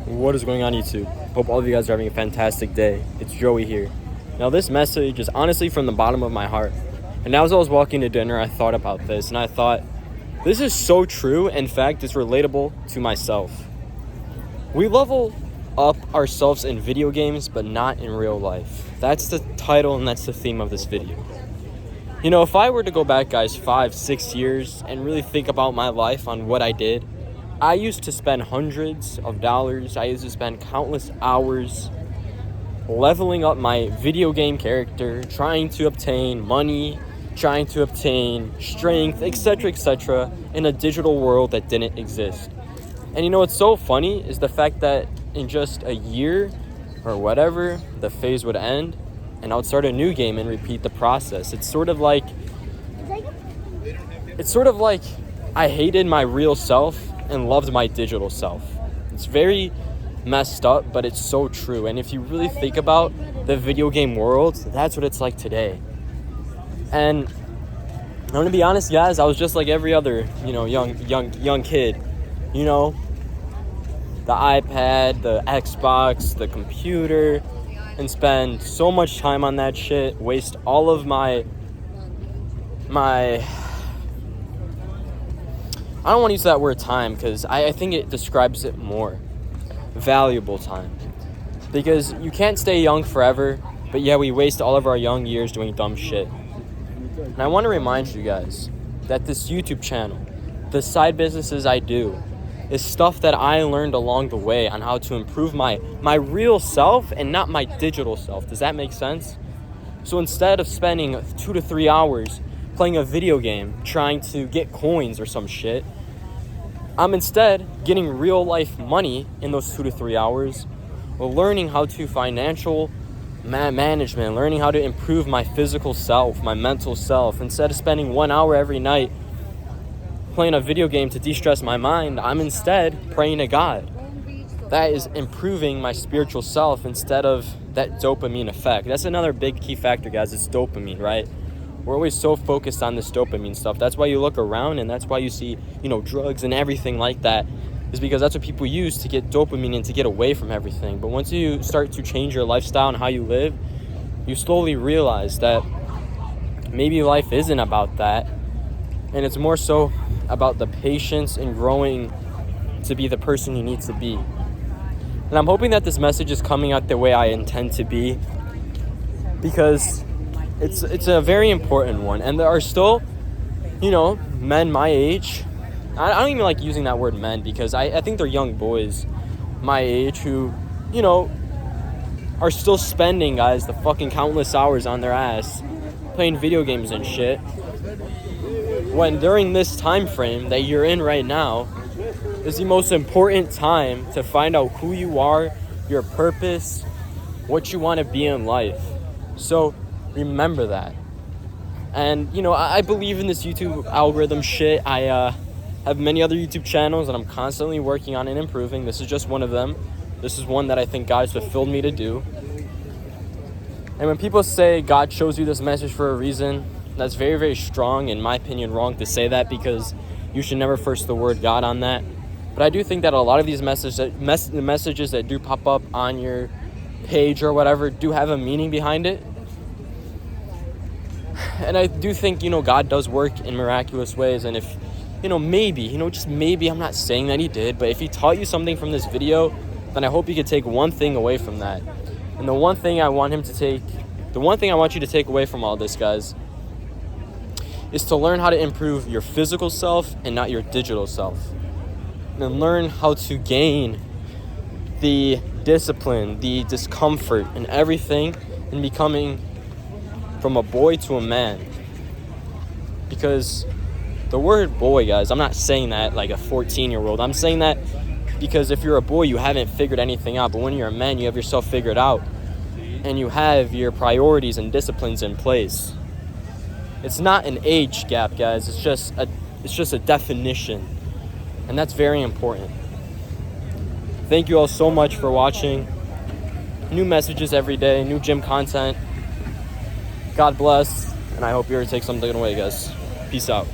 What is going on, YouTube? Hope all of you guys are having a fantastic day. It's Joey here. Now, this message is honestly from the bottom of my heart. And as I was walking to dinner, I thought about this, and I thought, this is so true. In fact, it's relatable to myself. We level up ourselves in video games, but not in real life. That's the title, and that's the theme of this video. You know, if I were to go back, guys, 5-6 years and really think about my life on what I did, I used to spend hundreds of dollars. I used to spend countless hours leveling up my video game character, trying to obtain money, trying to obtain strength, etc., in a digital world that didn't exist. And you know what's so funny is the fact that in just a year or whatever, the phase would end and I would start a new game and repeat the process. It's sort of like I hated my real self and loved my digital self. It's very messed up, but it's so true. And if you really think about the video game world, that's what it's like today. And I'm gonna be honest, guys, I was just like every other, young kid. You know, the iPad, the Xbox, the computer, and spend so much time on that shit, waste all of my I don't want to use that word time because I think it describes it more. Valuable time. Because you can't stay young forever, but yeah, we waste all of our young years doing dumb shit. And I want to remind you guys that this YouTube channel, the side businesses I do, is stuff that I learned along the way on how to improve my real self and not my digital self. Does that make sense? So instead of spending 2 to 3 hours playing a video game trying to get coins or some shit, I'm instead getting real life money in those 2 to 3 hours, learning how to financial management, learning how to improve my physical self, my mental self. Instead of spending 1 hour every night playing a video game to de-stress my mind, I'm instead praying to God. That is improving my spiritual self instead of that dopamine effect. That's another big key factor, guys. It's dopamine, right? We're always so focused on this dopamine stuff. That's why you look around and that's why you see, drugs and everything like that, is because that's what people use to get dopamine and to get away from everything. But once you start to change your lifestyle and how you live, you slowly realize that maybe life isn't about that. And it's more so about the patience and growing to be the person you need to be. And I'm hoping that this message is coming out the way I intend to be, because it's a very important one. And there are still, men my age. I don't even like using that word men because I think they're young boys my age who, are still spending, guys, the fucking countless hours on their ass playing video games and shit. When during this time frame that you're in right now is the most important time to find out who you are, your purpose, what you want to be in life. So remember that. And I believe in this YouTube algorithm shit. I have many other YouTube channels and I'm constantly working on and improving. This is just one of them. This is one that I think God's fulfilled me to do. And when people say God chose you this message for a reason, that's very, very strong, in my opinion, wrong to say that, because you should never first the word God on that. But I do think that a lot of these the messages that do pop up on your page or whatever do have a meaning behind it. And I do think, God does work in miraculous ways. And if, maybe, just maybe, I'm not saying that he did, but if he taught you something from this video, then I hope you could take one thing away from that. And the one thing I want you to take away from all this, guys, is to learn how to improve your physical self and not your digital self. And learn how to gain the discipline, the discomfort, and everything in becoming from a boy to a man. Because the word boy, guys, I'm not saying that like a 14-year-old. I'm saying that because if you're a boy, you haven't figured anything out. But when you're a man, you have yourself figured out. And you have your priorities and disciplines in place. It's not an age gap, guys. It's just a definition. And that's very important. Thank you all so much for watching. New messages every day, new gym content. God bless, and I hope you take something away, guys. Peace out.